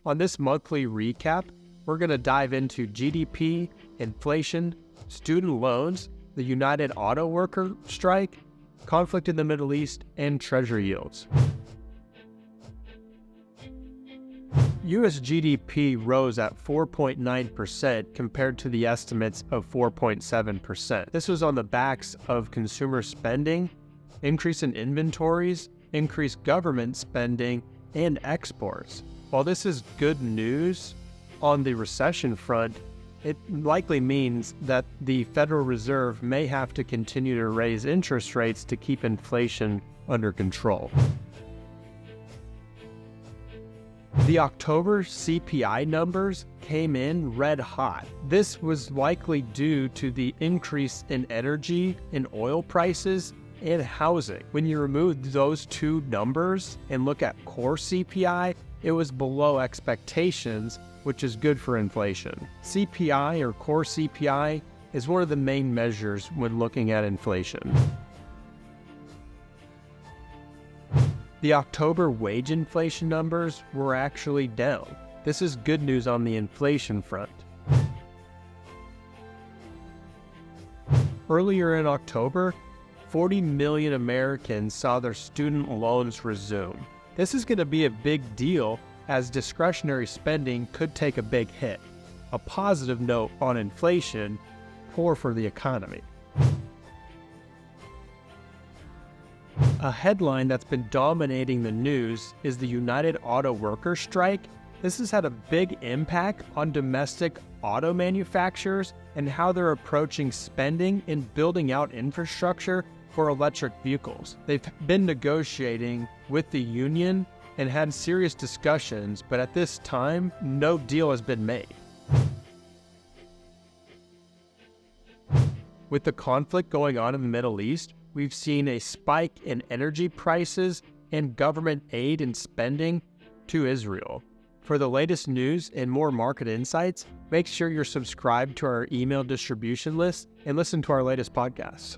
On this monthly recap, we're going to dive into GDP, inflation, student loans, the United Auto Worker strike, conflict in the Middle East, and treasury yields. U.S. GDP rose at 4.9% compared to the estimates of 4.7%. This was on the backs of consumer spending, increase in inventories, increased government spending, and exports. While this is good news on the recession front, it likely means that the Federal Reserve may have to continue to raise interest rates to keep inflation under control. The October CPI numbers came in red hot. This was likely due to the increase in energy and oil prices and housing. When you remove those two numbers and look at core CPI, it was below expectations, which is good for inflation. CPI, or core CPI, is one of the main measures when looking at inflation. The October wage inflation numbers were actually down. This is good news on the inflation front. Earlier in October, 40 million Americans saw their student loans resume. This is going to be a big deal as discretionary spending could take a big hit. A positive note on inflation, poor for the economy. A headline that's been dominating the news is the United Auto Worker strike. This has had a big impact on domestic auto manufacturers and how they're approaching spending and building out infrastructure for electric vehicles. They've been negotiating with the union and had serious discussions, but at this time, no deal has been made. With the conflict going on in the Middle East, we've seen a spike in energy prices and government aid and spending to Israel. For the latest news and more market insights, make sure you're subscribed to our email distribution list and listen to our latest podcasts.